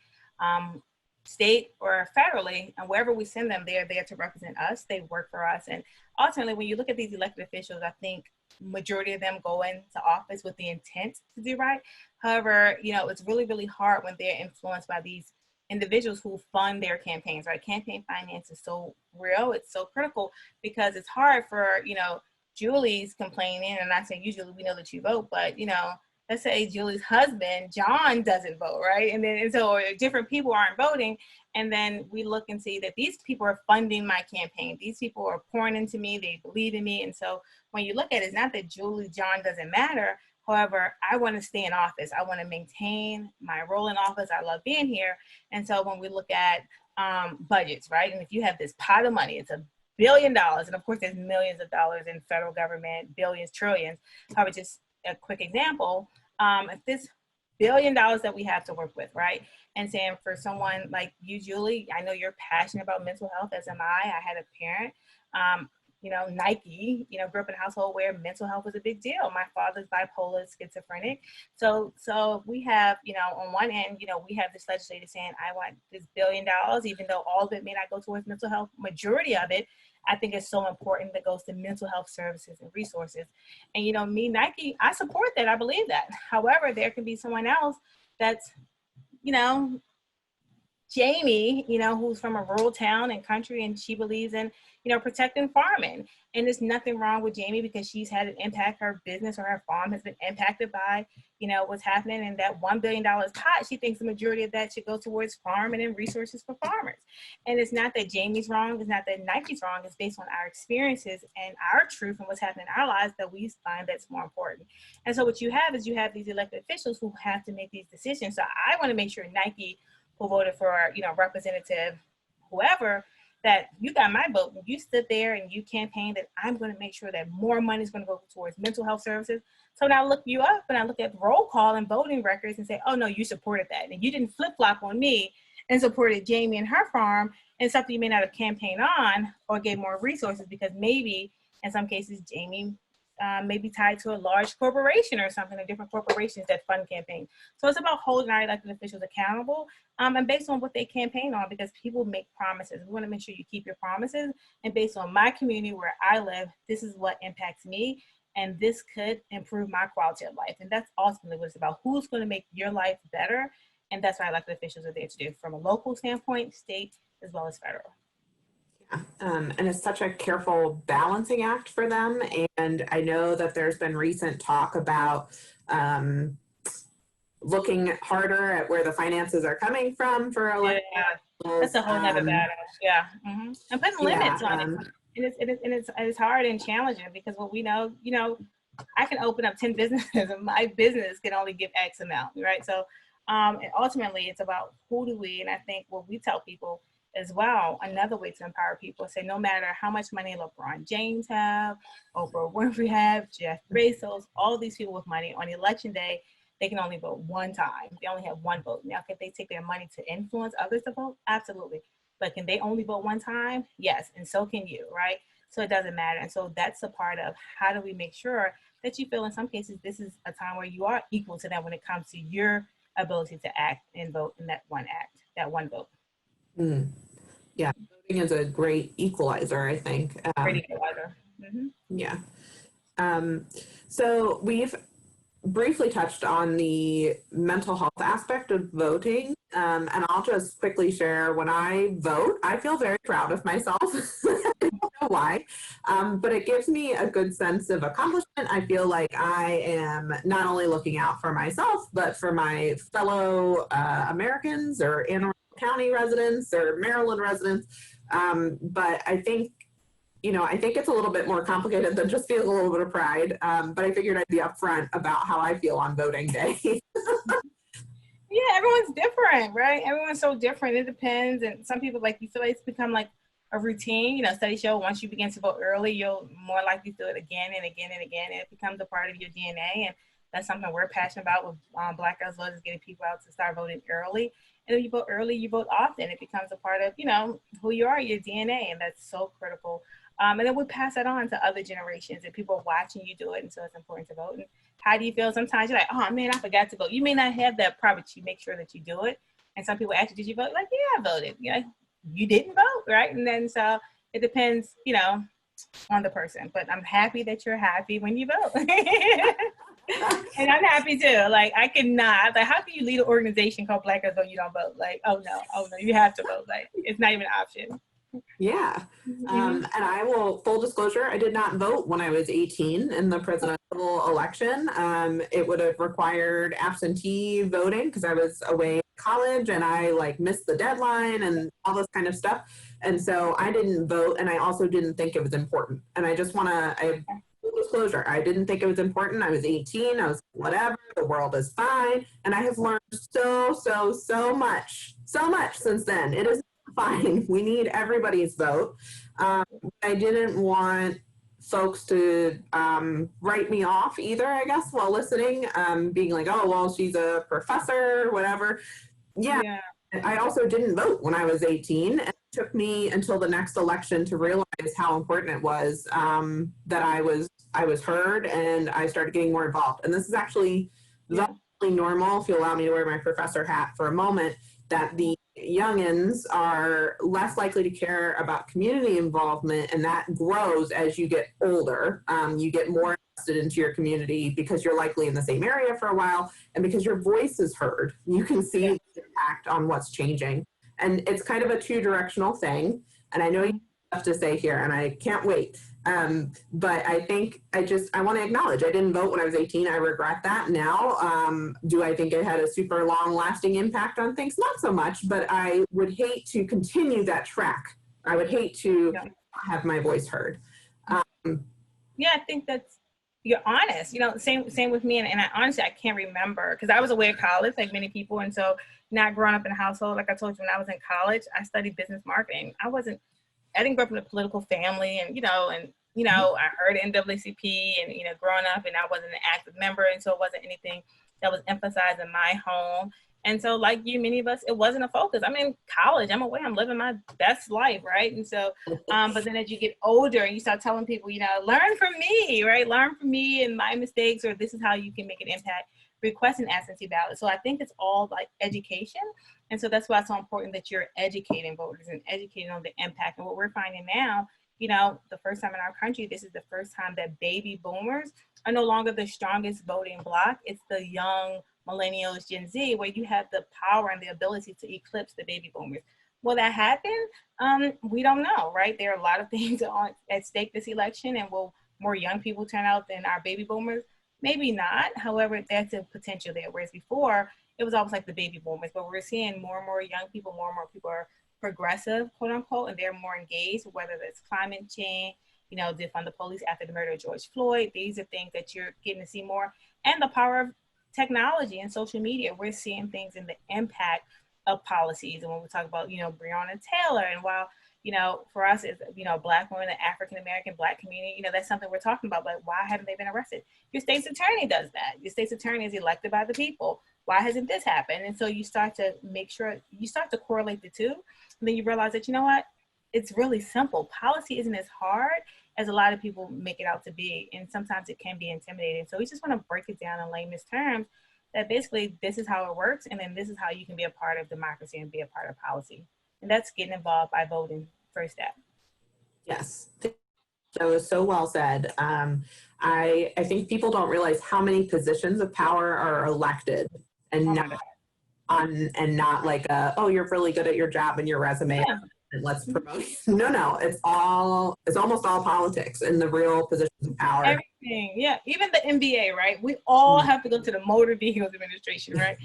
state, or federally, and wherever we send them, they're there to represent us. They work for us. And ultimately, when you look at these elected officials, I think majority of them go into office with the intent to do right. However, you know, it's really, really hard when they're influenced by these individuals who fund their campaigns, right? Campaign finance is so real. It's so critical because it's hard for, you know, Julie's complaining, and I say usually we know that you vote, but, you know, let's say Julie's husband, John, doesn't vote, right? And so different people aren't voting. And then we look and see that these people are funding my campaign. These people are pouring into me. They believe in me. And so when you look at it, it's not that Julie, John doesn't matter. However, I want to stay in office. I want to maintain my role in office. I love being here. And so when we look at budgets, right? And if you have this pot of money, it's $1 billion. And of course, there's millions of dollars in federal government, billions, trillions. However, just a quick example, if this $1 billion that we have to work with, right? And saying for someone like you, Julie, I know you're passionate about mental health, as am I. I had a parent Nike, grew up in a household where mental health was a big deal. My father's bipolar, schizophrenic. So we have, on one end, we have this legislator saying, I want this $1 billion, even though all of it may not go towards mental health, majority of it, I think it's so important that goes to mental health services and resources. And, me, Nike, I support that. I believe that. However, there can be someone else that's, Jamie, who's from a rural town and country, and she believes in, protecting farming. And there's nothing wrong with Jamie because she's had an impact. Her business or her farm has been impacted by, what's happening. And that $1 billion pot, she thinks the majority of that should go towards farming and resources for farmers. And it's not that Jamie's wrong. It's not that Nike's wrong. It's based on our experiences and our truth and what's happening in our lives that we find that's more important. And so what you have is you have these elected officials who have to make these decisions. So I want to make sure Nike, who voted for, Representative whoever, that you got my vote. When you stood there and you campaigned that I'm going to make sure that more money is going to go towards mental health services. So now I look you up and I look at the roll call and voting records and say, oh no, you supported that. And you didn't flip-flop on me and supported Jamie and her farm and something you may not have campaigned on or gave more resources because maybe in some cases Jamie may be tied to a large corporation or something, or different corporations that fund campaigns. So it's about holding our elected officials accountable and based on what they campaign on, because people make promises. We want to make sure you keep your promises. And based on my community where I live, this is what impacts me. And this could improve my quality of life. And that's ultimately what it's about. Who's going to make your life better? And that's what elected officials are there to do from a local standpoint, state, as well as federal. And it's such a careful balancing act for them. And I know that there's been recent talk about looking harder at where the finances are coming from for elected. Yeah, that's a whole nother battle. Yeah, and putting limits on it. And it's hard and challenging because what we know, I can open up 10 businesses and my business can only give X amount, right? So and ultimately it's about who do we, and I think what we tell people as well, another way to empower people, say no matter how much money LeBron James have, Oprah Winfrey have, Jeff Bezos, all these people with money, on election day, they can only vote one time. They only have one vote. Now, can they take their money to influence others to vote? Absolutely. But can they only vote one time? Yes, and so can you, right? So it doesn't matter. And so that's a part of how do we make sure that you feel in some cases this is a time where you are equal to them when it comes to your ability to act and vote in that one act, that one vote. Yeah, voting is a great equalizer, I think. Great equalizer. Yeah. So we've briefly touched on the mental health aspect of voting. And I'll just quickly share, when I vote, I feel very proud of myself. I don't know why, but it gives me a good sense of accomplishment. I feel like I am not only looking out for myself, but for my fellow Americans or Anne Arundel County residents or Maryland residents. But I think it's a little bit more complicated than just feeling a little bit of pride. But I figured I'd be upfront about how I feel on voting day. Yeah, everyone's different, right? Everyone's so different. It depends. And some people, like, you feel like it's become like a routine. Studies show once you begin to vote early, you'll more likely do it again and again and again. And it becomes a part of your DNA. And that's something we're passionate about with Black Girls Vote, is getting people out to start voting early. And if you vote early, you vote often. It becomes a part of, who you are, your DNA. And that's so critical. And then we pass that on to other generations, and people are watching you do it. And so it's important to vote. And how do you feel? Sometimes you're like, oh man, I forgot to vote. You may not have that pride, but you make sure that you do it. And some people ask you, did you vote? Like, yeah, I voted. You didn't vote, right? And then so it depends, on the person. But I'm happy that you're happy when you vote. And I'm happy too. Like, I cannot, like, how can you lead an organization called Black Girls Vote, you don't vote? Like, oh no, you have to vote. Like, it's not even an option. Yeah. And I will, full disclosure, I did not vote when I was 18 in the presidential election. It would have required absentee voting because I was away at college and I missed the deadline and all this kind of stuff. And so I didn't vote, and I also didn't think it was important. And I just want to, full disclosure, I didn't think it was important. I was 18. I was whatever. The world is fine. And I have learned so much since then. It is fine. We need everybody's vote. I didn't want folks to write me off either, I guess, while listening, being like, oh, well, she's a professor or whatever. Yeah. I also didn't vote when I was 18, and it took me until the next election to realize how important it was, that I was heard, and I started getting more involved. And this is actually Yeah. very normal, if you allow me to wear my professor hat for a moment, that the youngins are less likely to care about community involvement, and that grows as you get older. You get more invested into your community because you're likely in the same area for a while, and because your voice is heard. You can see Yeah. the impact on what's changing, and it's kind of a two-directional thing. And I know you have to say here, and I can't wait. But I think I want to acknowledge I didn't vote when I was 18. I regret that now. Do I think it had a super long lasting impact on things? Not so much, but I would hate to continue that track. I would hate to Yeah. have my voice heard. Yeah, I think that's, you're honest. You know, same with me. And I honestly, I can't remember because I was away at college, like many people. And so not growing up in a household, like I told you, when I was in college, I studied business marketing. I didn't grow up in a political family, and I heard NAACP, and growing up, and I wasn't an active member, and so it wasn't anything that was emphasized in my home. And so, like you, many of us, it wasn't a focus. I'm in college, I'm away, I'm living my best life, right? And so, but then as you get older, you start telling people, learn from me, right? Learn from me and my mistakes, or this is how you can make an impact. Request an absentee ballot. So I think it's all like education. And so that's why it's so important that you're educating voters and educating on the impact. And what we're finding now, the first time in our country, this is the first time that baby boomers are no longer the strongest voting bloc. It's the young millennials, Gen Z, where you have the power and the ability to eclipse the baby boomers. Will that happen? We don't know, right? There are a lot of things at stake this election, and will more young people turn out than our baby boomers? Maybe not. However, that's a potential there. Whereas before, it was almost like the baby boomers, but we're seeing more and more young people, more and more people are progressive, quote unquote, and they're more engaged, whether it's climate change, defund the police after the murder of George Floyd. These are things that you're getting to see more. And the power of technology and social media. We're seeing things in the impact of policies. And when we talk about, Breonna Taylor, and while, for us as, Black women, the African-American Black community, that's something we're talking about, but why haven't they been arrested? Your state's attorney does that. Your state's attorney is elected by the people. Why hasn't this happened? And so you start to make sure, you start to correlate the two, and then you realize that, it's really simple. Policy isn't as hard as a lot of people make it out to be, and sometimes it can be intimidating. So we just want to break it down in layman's terms, that basically this is how it works, and then this is how you can be a part of democracy and be a part of policy. And that's getting involved by voting, first step. Yes, that was so well said. I think people don't realize how many positions of power are elected and not like oh, you're really good at your job and your resume. Yeah. And let's promote. No, it's almost all politics in the real positions of power. Everything, yeah, even the NBA, right? We all have to go to the Motor Vehicles Administration, right?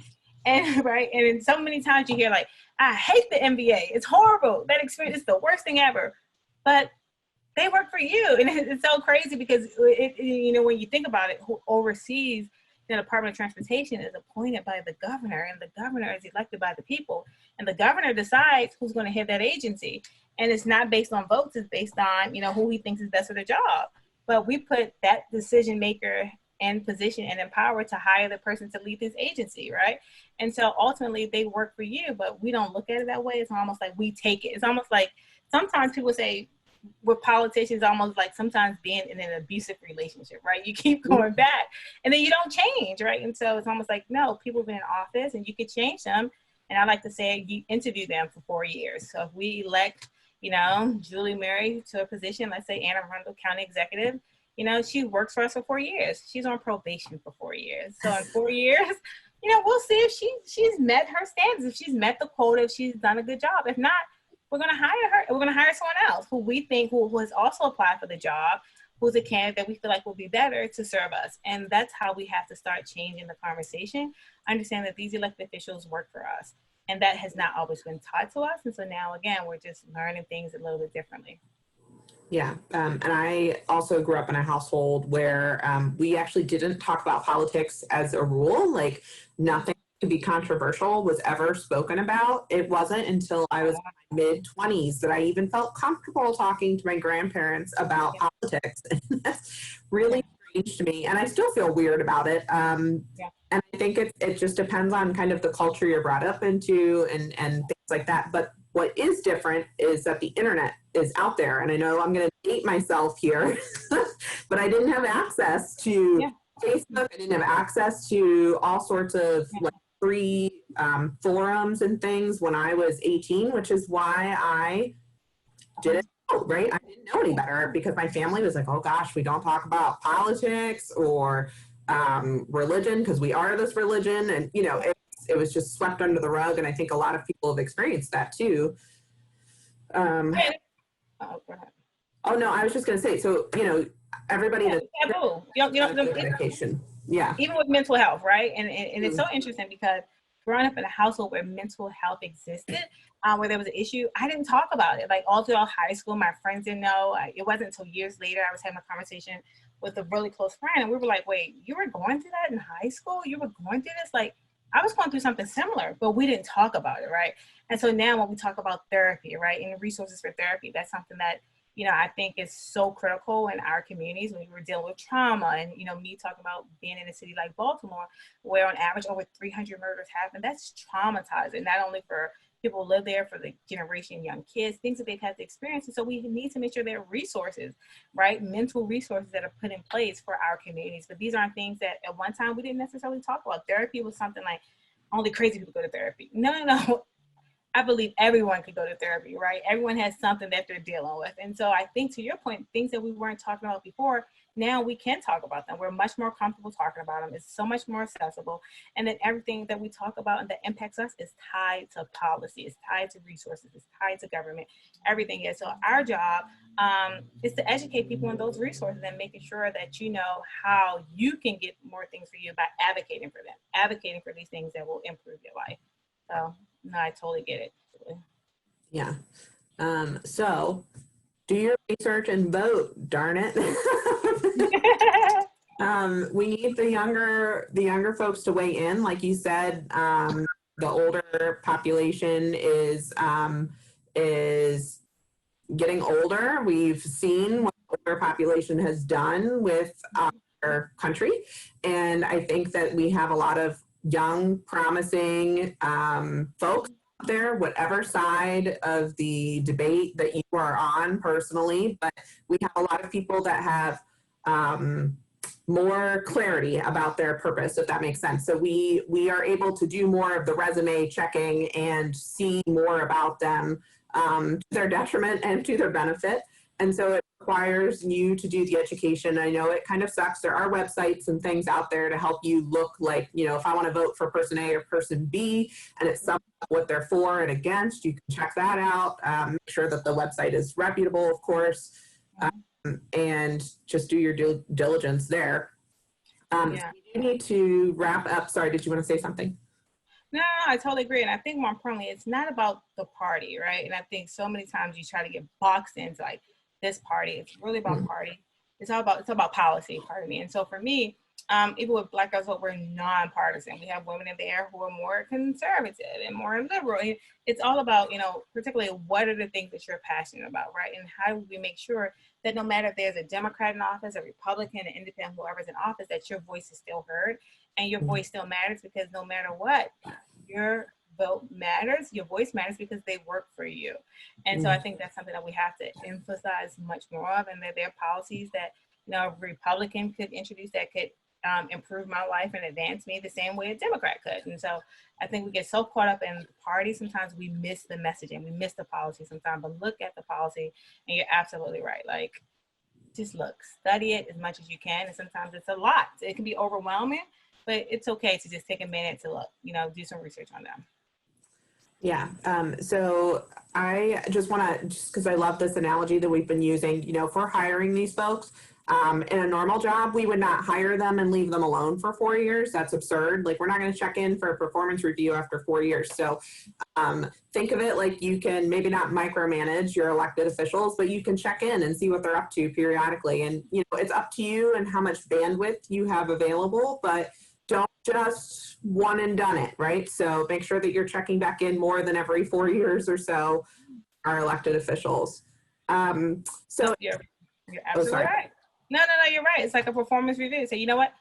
And and so many times you hear like, I hate the NBA. It's horrible. That experience is the worst thing ever. But they work for you, and it's so crazy because when you think about it, who oversees the Department of Transportation is appointed by the governor, and the governor is elected by the people, and the governor decides who's going to head that agency. And it's not based on votes; it's based on who he thinks is best for the job. But we put that decision maker in position and in power to hire the person to lead this agency, right? And so ultimately they work for you, but we don't look at it that way. It's almost like we take it. It's almost like sometimes people say with politicians, almost like sometimes being in an abusive relationship, right? You keep going back and then you don't change, right? And so it's almost like, no, people have been in office and you could change them. And I like to say you interview them for 4 years. So if we elect, Juli Murray to a position, let's say Anne Arundel County Executive, she works for us for 4 years. She's on probation for 4 years. So in 4 years, we'll see if she's met her standards, if she's met the quota, if she's done a good job. If not, we're going to hire her. We're going to hire someone else who we think who has also applied for the job, who's a candidate that we feel like will be better to serve us. And that's how we have to start changing the conversation. Understand that these elected officials work for us. And that has not always been taught to us. And so now, again, we're just learning things a little bit differently. Yeah, and I also grew up in a household where we actually didn't talk about politics as a rule. Like nothing to be controversial was ever spoken about. It wasn't until I was in my mid-20s that I even felt comfortable talking to my grandparents about politics. And that's really strange to me, and I still feel weird about it. Yeah. And I think it just depends on kind of the culture you're brought up into and things like that. But what is different is that the internet is out there. And I know I'm going to date myself here, but I didn't have access to Facebook. I didn't have access to all sorts of like free forums and things when I was 18, which is why I didn't know, right? I didn't know any better because my family was like, oh gosh, we don't talk about politics or religion because we are this religion. And, you know, it was just swept under the rug. And I think a lot of people have experienced that too. Oh, no, I was just going to say, so, you know, everybody that's taboo. medication. Yeah. Even with mental health, right? And it's so interesting because growing up in a household where mental health existed, where there was an issue, I didn't talk about it. Like all throughout high school, my friends didn't know. It wasn't until years later I was having a conversation with a really close friend, and we were like, "Wait, you were going through that in high school? You were going through this?" Like I was going through something similar, but we didn't talk about it, right? And so now when we talk about therapy, right, and resources for therapy, that's something that, you know, I think is so critical in our communities when we're dealing with trauma. And, you know, me talking about being in a city like Baltimore, where on average over 300 murders happen, that's traumatizing, not only for people who live there, for the generation, young kids, things that they've had to experience. And so we need to make sure there are resources, right? Mental resources that are put in place for our communities. But these aren't things that at one time we didn't necessarily talk about. Therapy was something like only crazy people go to therapy. No. I believe everyone could go to therapy, right? Everyone has something that they're dealing with. And so I think, to your point, things that we weren't talking about before, now we can talk about them. We're much more comfortable talking about them. It's so much more accessible. And then everything that we talk about and that impacts us is tied to policy, it's tied to resources, it's tied to government, everything is. So our job is to educate people on those resources and making sure that you know how you can get more things for you by advocating for them, advocating for these things that will improve your life. So no, I totally get it. Yeah. So do your research and vote, darn it. We need the younger folks to weigh in. Like you said, the older population is getting older. We've seen what the older population has done with our country. And I think that we have a lot of young, promising folks out there, whatever side of the debate that you are on personally, but we have a lot of people that have more clarity about their purpose, if that makes sense. So we are able to do more of the resume checking and see more about them to their detriment and to their benefit. And so it requires you to do the education. I know it kind of sucks. There are websites and things out there to help you look like, you know, if I want to vote for person A or person B, and it's something what they're for and against, you can check that out. Make sure that the website is reputable, of course, and just do your due diligence there. You need to wrap up. Sorry, did you want to say something? No, I totally agree. And I think more importantly, it's not about the party, right? And I think so many times you try to get boxed into like this party. It's really about party. It's about policy, pardon me. And so for me, even with Black Girls Vote, we're nonpartisan. We have women in there who are more conservative and more liberal. And it's all about, you know, particularly what are the things that you're passionate about, right? And how do we make sure that no matter if there's a Democrat in office, a Republican, an independent, whoever's in office, that your voice is still heard and your voice still matters, because no matter what, your vote matters, your voice matters because they work for you. And so I think that's something that we have to emphasize much more of, and that there are policies that, you know, a Republican could introduce that could improve my life and advance me the same way a Democrat could. And so I think we get so caught up in the party, sometimes we miss the messaging, we miss the policy sometimes, but look at the policy and you're absolutely right. Like, just look, study it as much as you can. And sometimes it's a lot. It can be overwhelming, but it's okay to just take a minute to look, you know, do some research on them. Yeah. So I just want to, just because I love this analogy that we've been using, you know, if we're hiring these folks in a normal job, we would not hire them and leave them alone for 4 years. That's absurd. Like, we're not going to check in for a performance review after 4 years. So think of it like you can maybe not micromanage your elected officials, but you can check in and see what they're up to periodically. And, you know, it's up to you and how much bandwidth you have available, but don't just one and done it, right? So make sure that you're checking back in more than every 4 years or so, our elected officials. You're absolutely right. No, you're right. It's like a performance review. So you know what?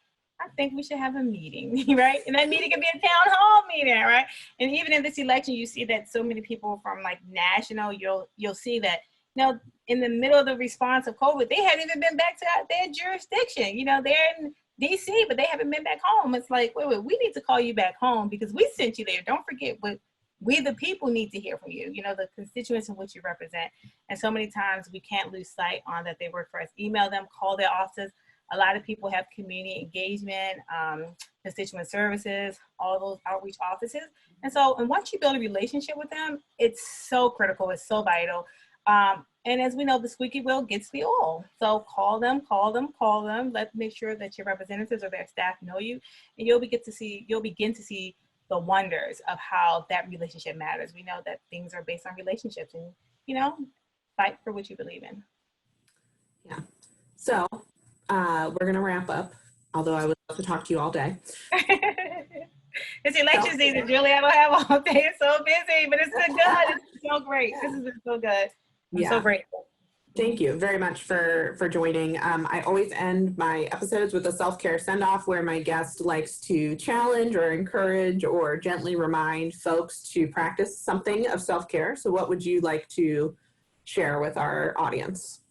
I think we should have a meeting, right? And that meeting could be a town hall meeting, right? And even in this election, you see that so many people from like national, you'll see that, you know, in the middle of the response of COVID, they haven't even been back to their jurisdiction. You know, they're in DC, but they haven't been back home. It's like, wait, we need to call you back home because we sent you there. Don't forget what we, the people, need to hear from you, you know, the constituents in which you represent. And so many times we can't lose sight on that they work for us. Email them, call their offices. A lot of people have community engagement, constituent services, all those outreach offices. And so, and once you build a relationship with them, it's so critical, it's so vital. And as we know, the squeaky wheel gets the oil. So call them. Let's make sure that your representatives or their staff know you, and you'll begin to see the wonders of how that relationship matters. We know that things are based on relationships, and, you know, fight for what you believe in. Yeah. So we're going to wrap up, although I would love to talk to you all day. It's election season, Julie. I don't have all day. It's so busy, but it's been good. It's so great. This has been so good. I'm so grateful. Thank you very much for joining. I always end my episodes with a self-care send-off where my guest likes to challenge or encourage or gently remind folks to practice something of self-care. So what would you like to share with our audience?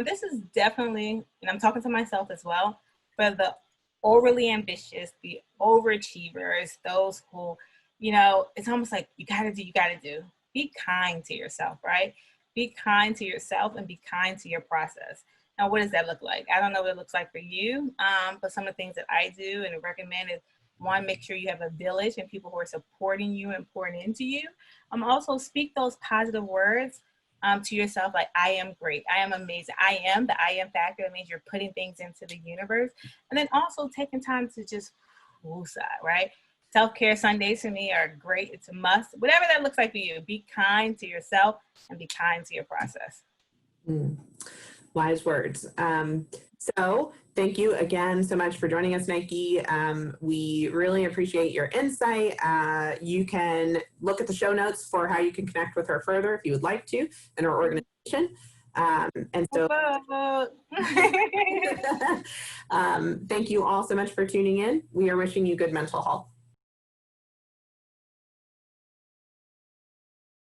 This is definitely, and I'm talking to myself as well, for the overly ambitious, the overachievers, those who, you know, it's almost like you gotta do. Be kind to yourself, right? Be kind to yourself and be kind to your process. Now, what does that look like? I don't know what it looks like for you, but some of the things that I do and recommend is, one, make sure you have a village and people who are supporting you and pouring into you. Also speak those positive words to yourself, like, I am great, I am amazing, I am, the I am factor. That means you're putting things into the universe. And then also taking time to just woosah, right? Self-care Sundays for me are great. It's a must. Whatever that looks like for you, be kind to yourself and be kind to your process. Wise words. So thank you again so much for joining us, Nike. We really appreciate your insight. You can look at the show notes for how you can connect with her further if you would like to in our organization. And so thank you all so much for tuning in. We are wishing you good mental health.